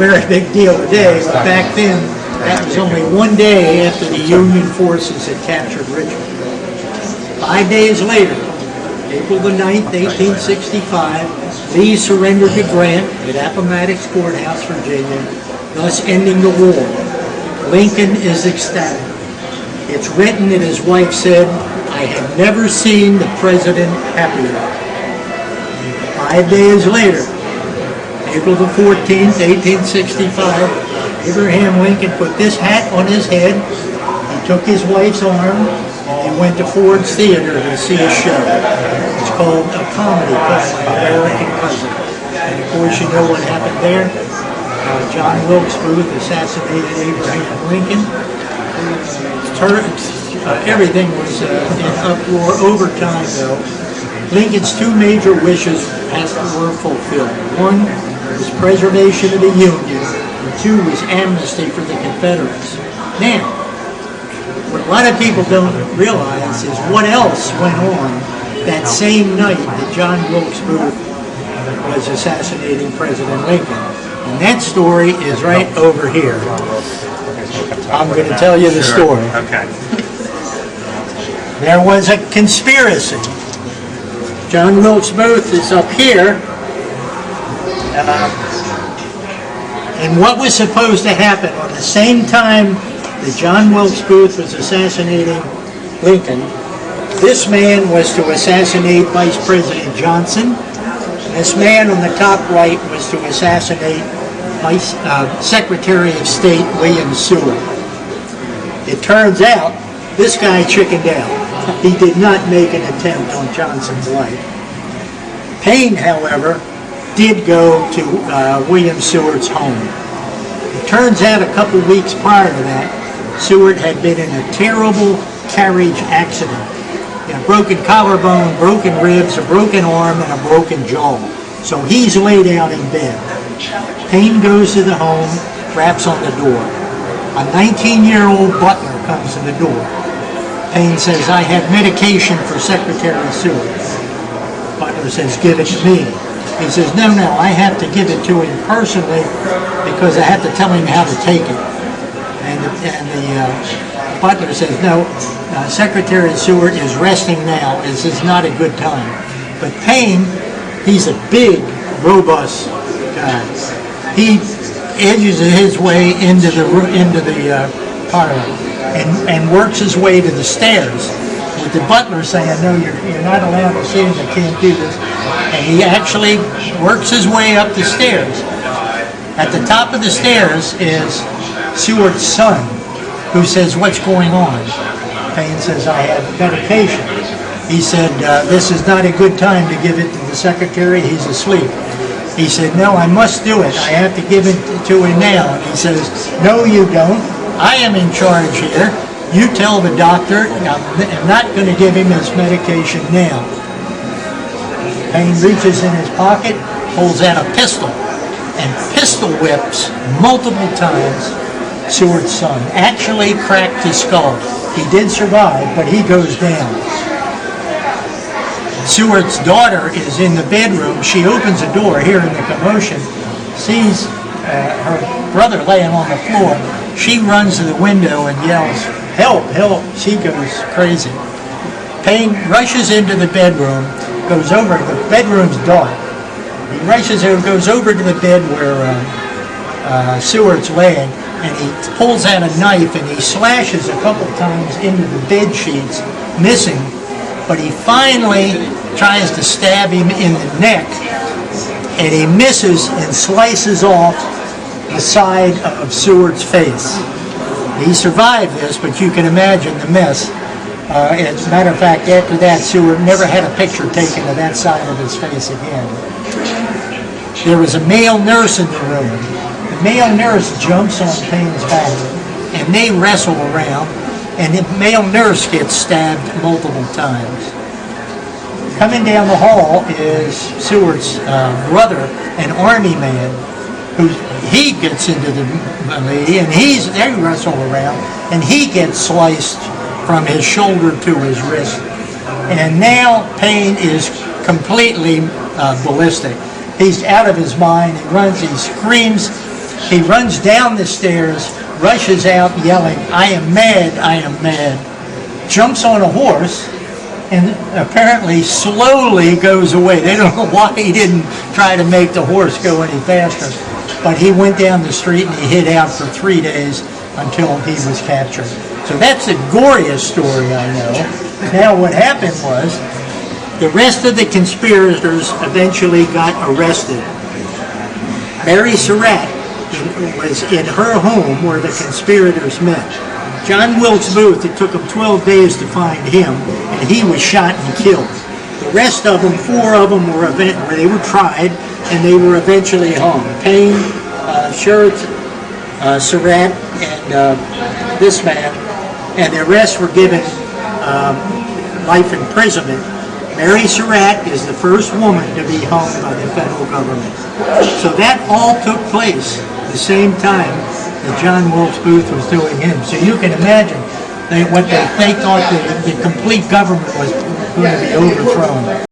very big deal today, but back then, that was only one day after the Union forces had captured Richmond. 5 days later, April the 9th, 1865, Lee surrendered to Grant at Appomattox Courthouse, Virginia, thus ending the war. Lincoln is ecstatic. It's written that his wife said, "I have never seen the president happier." 5 days later, April the 14th, 1865, Abraham Lincoln put this hat on his head, he took his wife's arm, and they went to Ford's Theater to see a show. It's called a comedy called My American Cousin. And of course you know what happened there. John Wilkes Booth assassinated Abraham Lincoln. Everything was in uproar over time though. Lincoln's two major wishes were fulfilled. One was preservation of the Union, and two was amnesty for the Confederates. Now, what a lot of people don't realize is what else went on that same night that John Wilkes Booth was assassinating President Lincoln. And that story is right over here. I'm going to tell you the story. Okay. There was a conspiracy. John Wilkes Booth is up here. And what was supposed to happen on the same time that John Wilkes Booth was assassinating Lincoln, this man was to assassinate Vice President Johnson. This man on the top right was to assassinate Secretary of State William Seward. It turns out this guy chickened out. He did not make an attempt on Johnson's life. Payne, however, did go to William Seward's home. It turns out a couple weeks prior to that, Seward had been in a terrible carriage accident. A broken collarbone, broken ribs, a broken arm, and a broken jaw. So he's laid out in bed. Payne goes to the home, raps on the door. A 19-year-old butler comes to the door. Payne says, "I have medication for Secretary Seward." Butler says, "Give it to me." He says, no, I have to give it to him personally because I have to tell him how to take it. And the butler says, no, Secretary Seward is resting now. This is not a good time. But Payne, he's a big, robust guy. He edges his way into the parlor and works his way to the stairs with the butler saying, no, you're not allowed to see him, you can't do this. And he actually works his way up the stairs. At the top of the stairs is Seward's son, who says, "What's going on?" Payne says, "I have medication." He said, "This is not a good time to give it to the secretary. He's asleep." He said, "No, I must do it. I have to give it to him now." And he says, "No, you don't. I am in charge here. You tell the doctor I'm not going to give him his medication now." Payne reaches in his pocket, pulls out a pistol, and pistol whips multiple times Seward's son. Actually cracked his skull. He did survive, but he goes down. Seward's daughter is in the bedroom. She opens a door, hearing the commotion, sees her brother laying on the floor. She runs to the window and yells, "Help, help." She goes crazy. Payne rushes into the bedroom, goes over, the bedroom's dark. He rushes over, goes over to the bed where Seward's laying, and he pulls out a knife and he slashes a couple times into the bed sheets, missing, but he finally tries to stab him in the neck, and he misses and slices off the side of Seward's face. He survived this, but you can imagine the mess. As a matter of fact, after that, Seward never had a picture taken of that side of his face again. There was a male nurse in the room. The male nurse jumps on Payne's back, and they wrestle around, and the male nurse gets stabbed multiple times. Coming down the hall is Seward's brother, an army man, who he gets into the lady, and they wrestle around, and he gets sliced from his shoulder to his wrist. And now Payne is completely ballistic. He's out of his mind. He runs, he screams, He runs down the stairs, rushes out yelling, "I am mad, I am mad," jumps on a horse, and apparently slowly goes away. They don't know why he didn't try to make the horse go any faster. But he went down the street and he hid out for 3 days until he was captured. So that's the goriest story I know. Now what happened was, the rest of the conspirators eventually got arrested. Mary Surratt was in her home where the conspirators met. John Wilkes Booth, it took them 12 days to find him, and he was shot and killed. The rest of them, 4 of them, they were tried, and they were eventually hung. Payne, Surratt, and this man, and the rest were given life imprisonment. Mary Surratt is the first woman to be hung by the federal government. So that all took place the same time that John Wilkes Booth was doing him. So you can imagine what they thought the complete government was going to be overthrown.